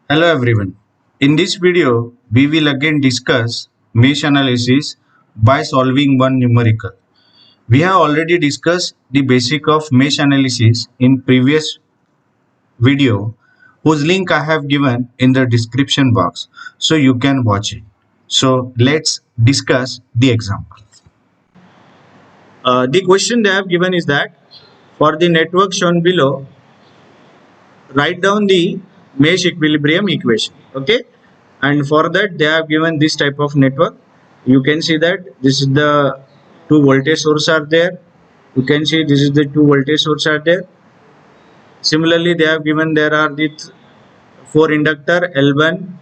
Hello everyone. In this video, we will again discuss mesh analysis by solving one numerical. We have already discussed the basic of mesh analysis in previous video whose link I have given in the description box so you can watch it. So let's discuss the example. The question they have given is that for the network shown below, write down the mesh equilibrium equation. Okay, and for that they have given this type of network. You can see that this is the two voltage source are there. You can see this is the two voltage source are there. Similarly, they have given there are the four inductor L1,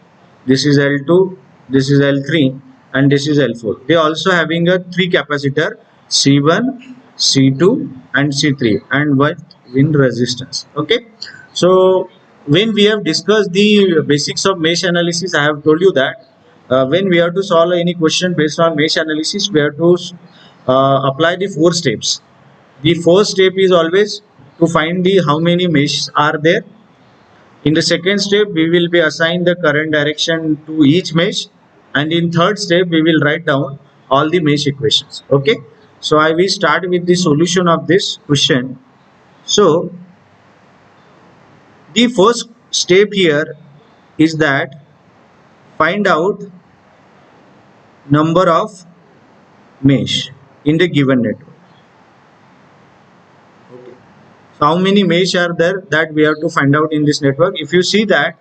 this is L2, this is L3, and this is L4. They also having a three capacitor C1, C2, and C3, and what in resistance. Okay, so when we have discussed the basics of mesh analysis, I have told you that when we have to solve any question based on mesh analysis, we have to apply the four steps. The first step is always to find the how many meshes are there. In the second step, we will be assign the current direction to each mesh, and in third step, we will write down all the mesh equations. Okay, so I will start with the solution of this question. So the first step here is that find out number of mesh in the given network. Okay. So how many mesh are there that we have to find out in this network? If you see that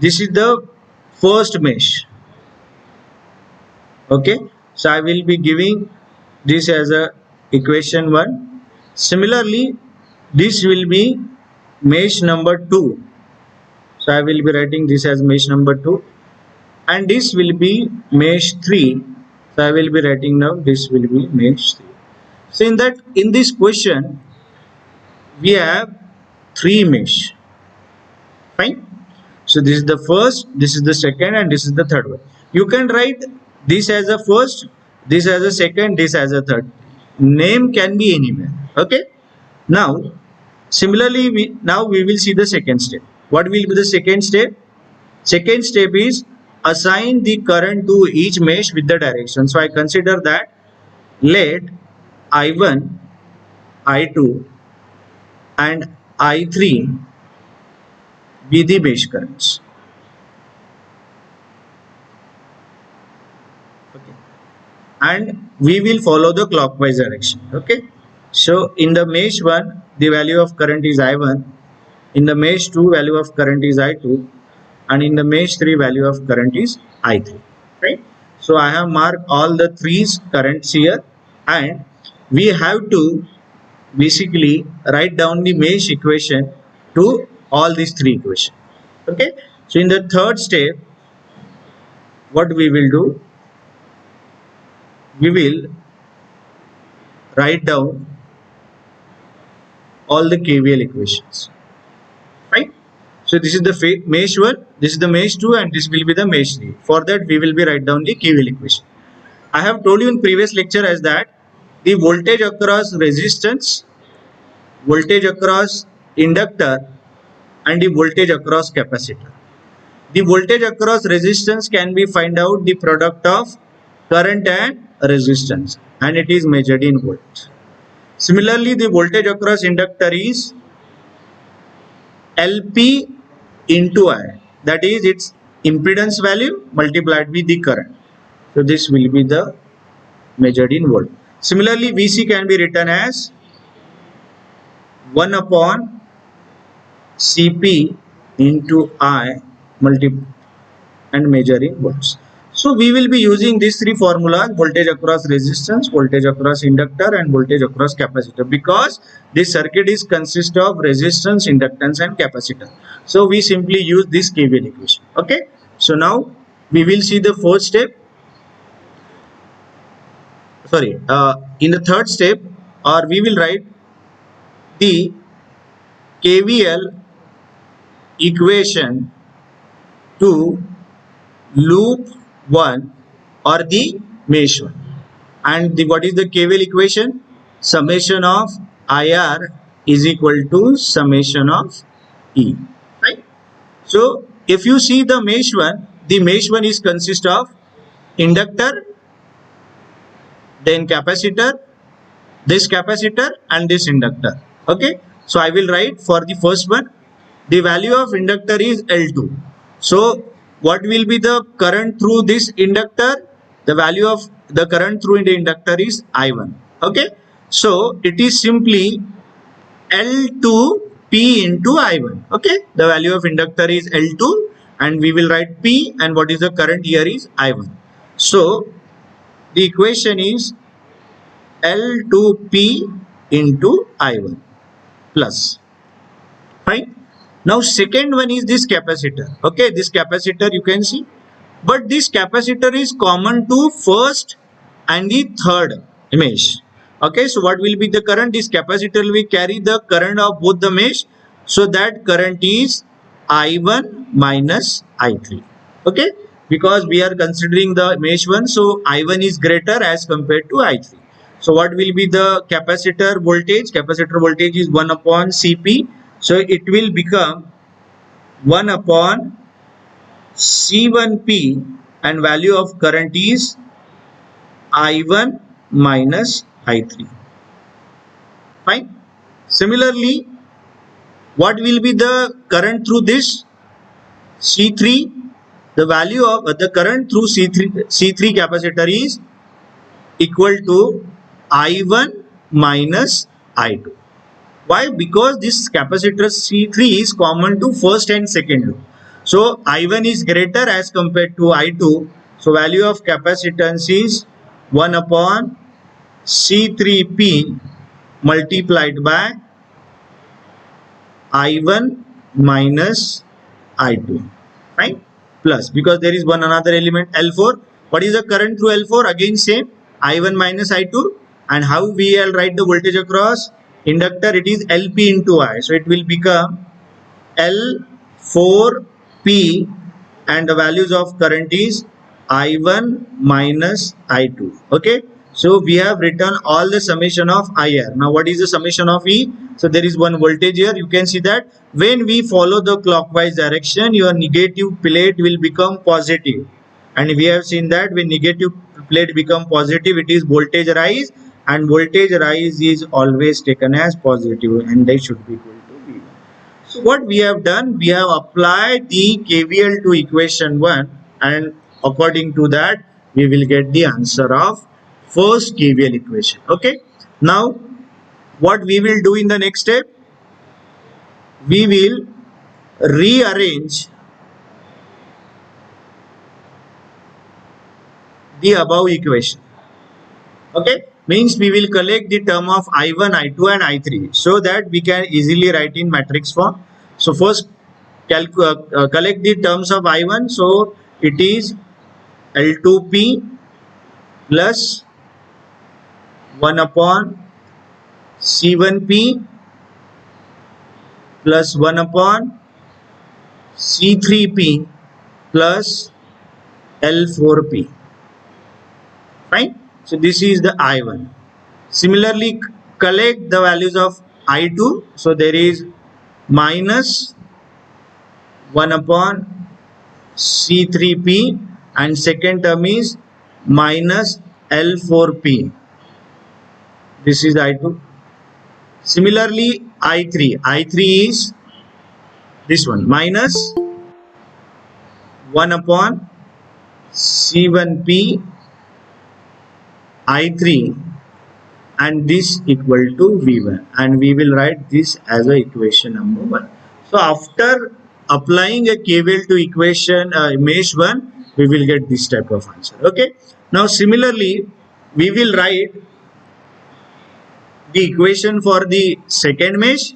this is the first mesh. Okay, so I will be giving this as a equation 1. Similarly, this will be mesh number 2. So I will be writing this as mesh number 2, and this will be mesh 3. So I will be writing now this will be mesh 3. So in this question we have 3 mesh. Fine. So this is the first, this is the second, and this is the third one. You can write this as a first, this as a second, this as a third. Name can be anywhere. Okay. Now, similarly, we will see the second step. What will be the second step? Second step is assign the current to each mesh with the direction. So I consider that let I1, I2, and I3 be the mesh currents. Okay. And we will follow the clockwise direction. Okay, so in the mesh 1 the value of current is I1, in the mesh 2 value of current is I2, and in the mesh 3 value of current is I3. Right, so I have marked all the three currents here, and we have to basically write down the mesh equation to all these three equations. Okay, so in the third step what we will do, we will write down all the KVL equations. Right, so this is the mesh 1, this is the mesh 2, and this will be the mesh 3. For that we will be write down the KVL equation. I have told you in previous lecture as that the voltage across resistance, voltage across inductor, and the voltage across capacitor. The voltage across resistance can be find out the product of current and resistance, and it is measured in volts. Similarly, the voltage across inductor is LP into I, that is its impedance value multiplied with the current. So this will be the measured in volt. Similarly, VC can be written as 1 upon Cp into I and measure in volts. So we will be using these three formulas: voltage across resistance, voltage across inductor, and voltage across capacitor, because this circuit is consist of resistance, inductance, and capacitor. So we simply use this KVL equation. Okay, so now we will see the fourth step. Sorry, in the third step, or we will write the KVL equation to loop 1 or the mesh 1. And what is the KVL equation? Summation of IR is equal to summation of E. Right? So if you see the mesh 1, the mesh 1 is consist of inductor, then capacitor, this capacitor and this inductor. Okay, so I will write for the first one, the value of inductor is L2. So what will be the current through this inductor? The value of the current through the inductor is I1. Okay, so it is simply L2P into I1. Okay, the value of inductor is L2 and we will write P, and what is the current here is I1. So the equation is L2P into I1 plus. Fine. Now second one is this capacitor. Okay, this capacitor you can see, but this capacitor is common to first and the third mesh. Okay, so what will be the current? This capacitor will carry the current of both the mesh, so that current is I1 minus I3. Okay, because we are considering the mesh 1, so I1 is greater as compared to I3. So what will be the capacitor voltage? Capacitor voltage is 1 upon Cp. So it will become 1 upon C1P, and value of current is I1 minus I3. Fine. Similarly, what will be the current through this C3? The value of the current through C3 capacitor is equal to I1 minus I2. Why? Because this capacitor C3 is common to first and second loop. So I1 is greater as compared to I2. So value of capacitance is 1 upon C3P multiplied by I1 minus I2. Right? Plus, because there is one another element L4. What is the current through L4? Again same, I1 minus I2. And how we will write the voltage across inductor? It is LP into I. So it will become L4P, and the values of current is I1 minus I2. Okay, so we have written all the summation of IR. Now what is the summation of E? So there is one voltage here. You can see that when we follow the clockwise direction, your negative plate will become positive, and we have seen that when negative plate become positive, it is voltage rise, and voltage rise is always taken as positive, and they should be equal to V1. So what we have done, we have applied the KVL to equation 1, and according to that we will get the answer of first KVL equation. Okay, now what we will do in the next step, we will rearrange the above equation. Okay, means we will collect the term of I1, I2 and I3 so that we can easily write in matrix form. So first collect the terms of I1. So it is L2P plus 1 upon C1P plus 1 upon C3P plus L4P. Fine. So this is the I1. Similarly, collect the values of I2. So there is minus 1 upon C3P, and second term is minus L4P. This is I2. Similarly, I3. I3 is this one, minus 1 upon C1P I3, and this equal to V1, and we will write this as a equation number 1. So after applying a KVL to equation mesh 1, we will get this type of answer. Okay, now similarly we will write the equation for the second mesh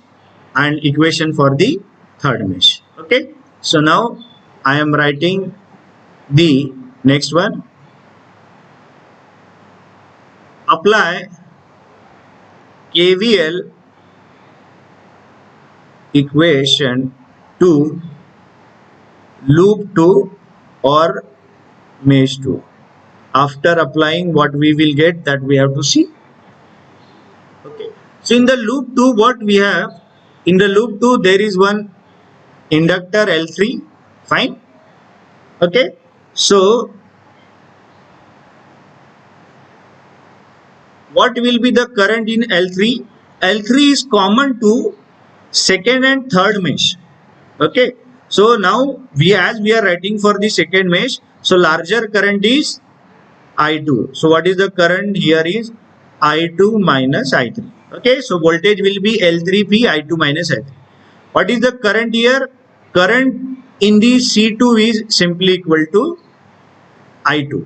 and equation for the third mesh. Okay, so now I am writing the next one. Apply KVL equation to loop 2 or mesh 2. After applying, what we will get, that we have to see. Okay, so in the loop 2, what we have, in the loop 2 there is one inductor L3, Fine. Okay. So what will be the current in L3? L3 is common to second and third mesh. Okay. So now as we are writing for the second mesh, so larger current is I2. So what is the current here is I2 minus I3. Okay. So voltage will be L3P I2 minus I3. What is the current here? Current in the C2 is simply equal to I2,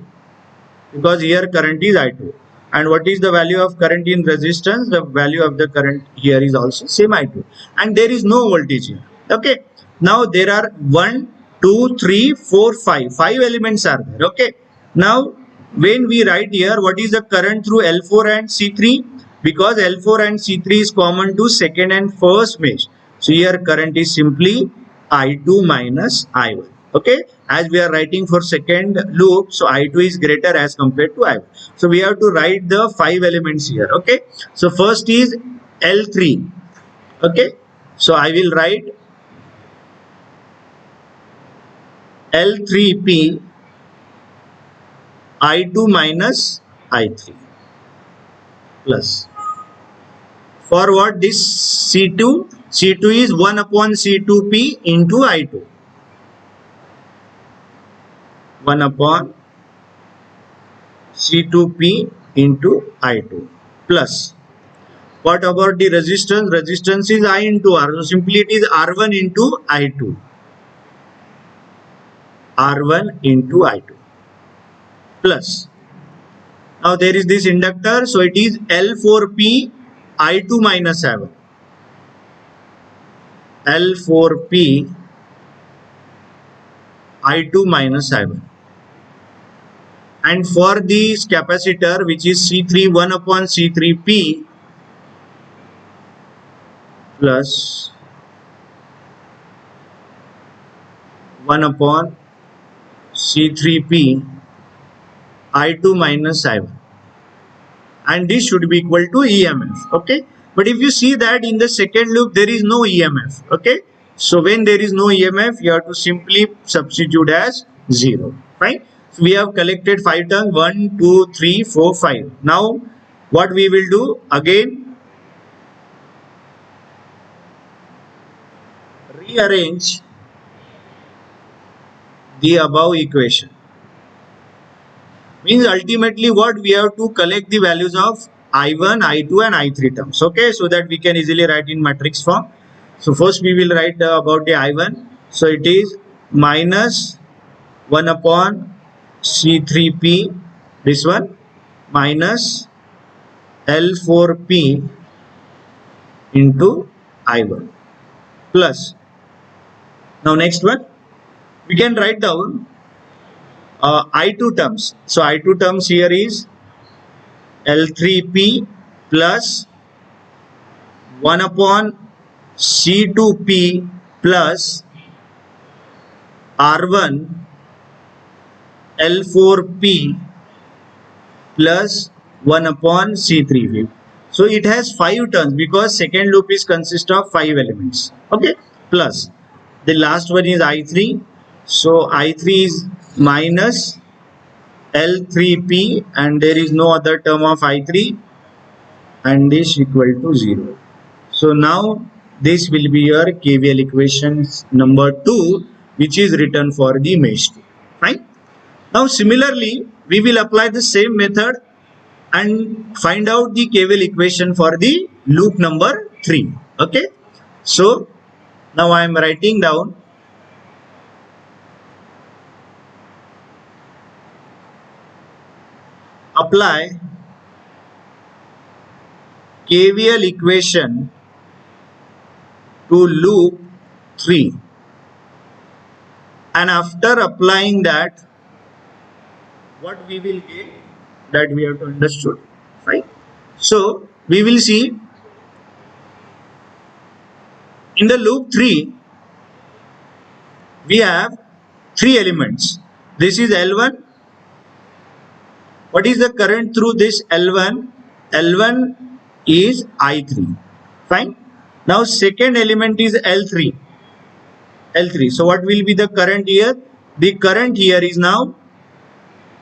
because here current is I2. And what is the value of current in resistance? The value of the current here is also same I2. And there is no voltage here. Okay. Now there are 1, 2, 3, 4, 5. 5 elements are there. Okay. Now when we write here, what is the current through L4 and C3? Because L4 and C3 is common to second and first mesh. So here current is simply I2 minus I1. Okay, as we are writing for second loop, so I2 is greater as compared to I1. So we have to write the 5 elements here. Okay, so first is L3. Okay, so I will write L3P I2 minus I3 plus. For what this C2? C2 is 1 upon C2P into I2. 1 upon C2P into I2 plus. What about the resistance? Resistance is I into R. So simply it is R1 into I2. R1 into I2 plus. Now there is this inductor. So it is L4P I2 minus 7. L4P I2 minus 7. And for this capacitor, which is C3, 1 upon C3P plus 1 upon C3P I2 minus 7. And this should be equal to EMF. Okay. But if you see that in the second loop, there is no EMF. Okay. So when there is no EMF, you have to simply substitute as 0. Right. So we have collected 5 terms, 1, 2, 3, 4, 5. Now what we will do again, rearrange the above equation. Means ultimately what we have to collect the values of I1, I2 and I3 terms. Okay, so that we can easily write in matrix form. So first we will write about the I1. So it is minus 1 upon C3P, this one, minus L4P into I1 plus. Now next one, we can write down I2 terms. So I2 terms here is L3P plus 1 upon C2P plus R1 L4P plus 1 upon C3P. So it has 5 terms because second loop is consist of 5 elements. Okay, plus the last one is I3. So I3 is minus L3P and there is no other term of I3 and this equal to 0. So now this will be your KVL equations number 2, which is written for the mesh 2. Fine. Now similarly, we will apply the same method and find out the KVL equation for the loop number 3. Okay. So now I am writing down apply KVL equation to loop 3, and after applying that, what we will get, that we have to understood, right? So we will see in the loop 3 we have 3 elements. This is L1. What is the current through this L1? L1 is I3. Fine. Now second element is L3. L3. So what will be the current here? The current here is now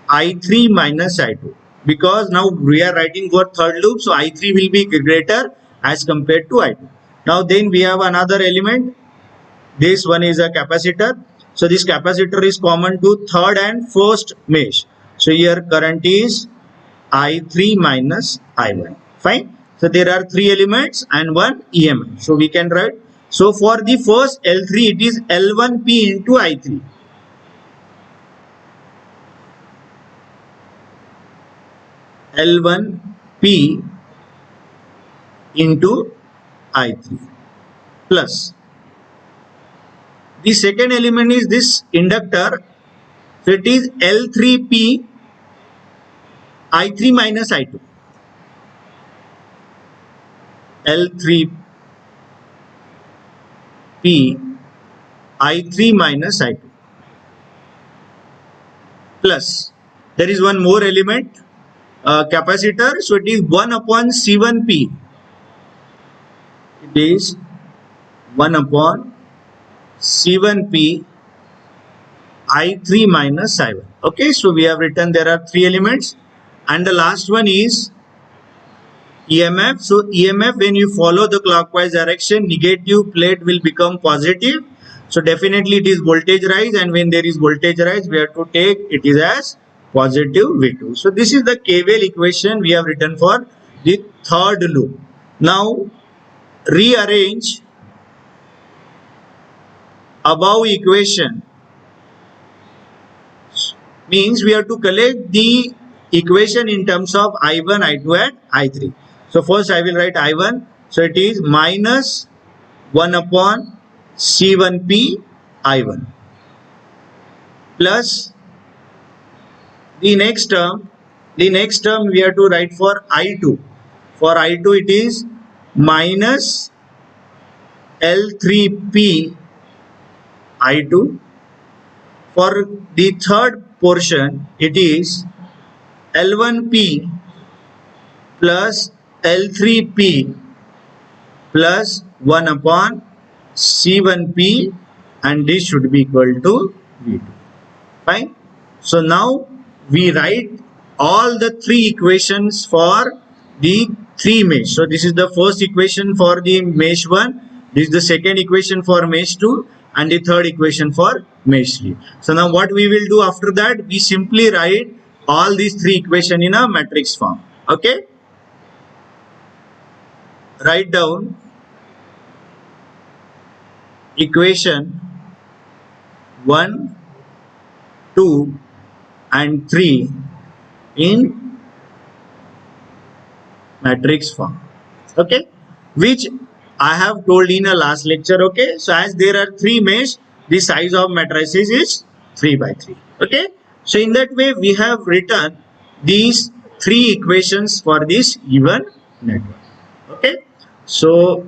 I3 minus I2, because now we are writing for third loop, so I3 will be greater as compared to I2. Now then we have another element. This one is a capacitor. So this capacitor is common to third and first mesh. So here current is I3 minus I1. Fine. So there are three elements and one EMF. So we can write. So for the first L3, it is L1P into I3. L1P into I3 plus. The second element is this inductor. So it is L3P I3 minus I2. L3P I3 minus I2 plus. There is one more element, capacitor. So it is 1 upon C1P. It is 1 upon C1P I3 minus I1. Okay, so we have written there are three elements, and the last one is EMF. So EMF, when you follow the clockwise direction, negative plate will become positive. So definitely it is voltage rise, and when there is voltage rise, we have to take it is as positive V2. So this is the KVL equation we have written for the third loop. Now rearrange above equation, means we have to collect the equation in terms of I1, I2 and I3. So first I will write I1. So it is minus 1 upon C1P I1 plus the next term we have to write for I2. For I2 it is minus L3P I2. For the third portion it is L1P plus L3P plus 1 upon C1P, and this should be equal to V2. Fine. So now we write all the three equations for the three mesh. So this is the first equation for the mesh 1, this is the second equation for mesh 2, and the third equation for mesh 3. So now what we will do after that, we simply write all these three equations in a matrix form. Okay. Write down equation 1, 2 and 3 in matrix form. Okay, which I have told in a last lecture. Okay, so as there are three mesh, the size of matrices is 3 by 3. Okay, so in that way we have written these three equations for this given network. Okay, so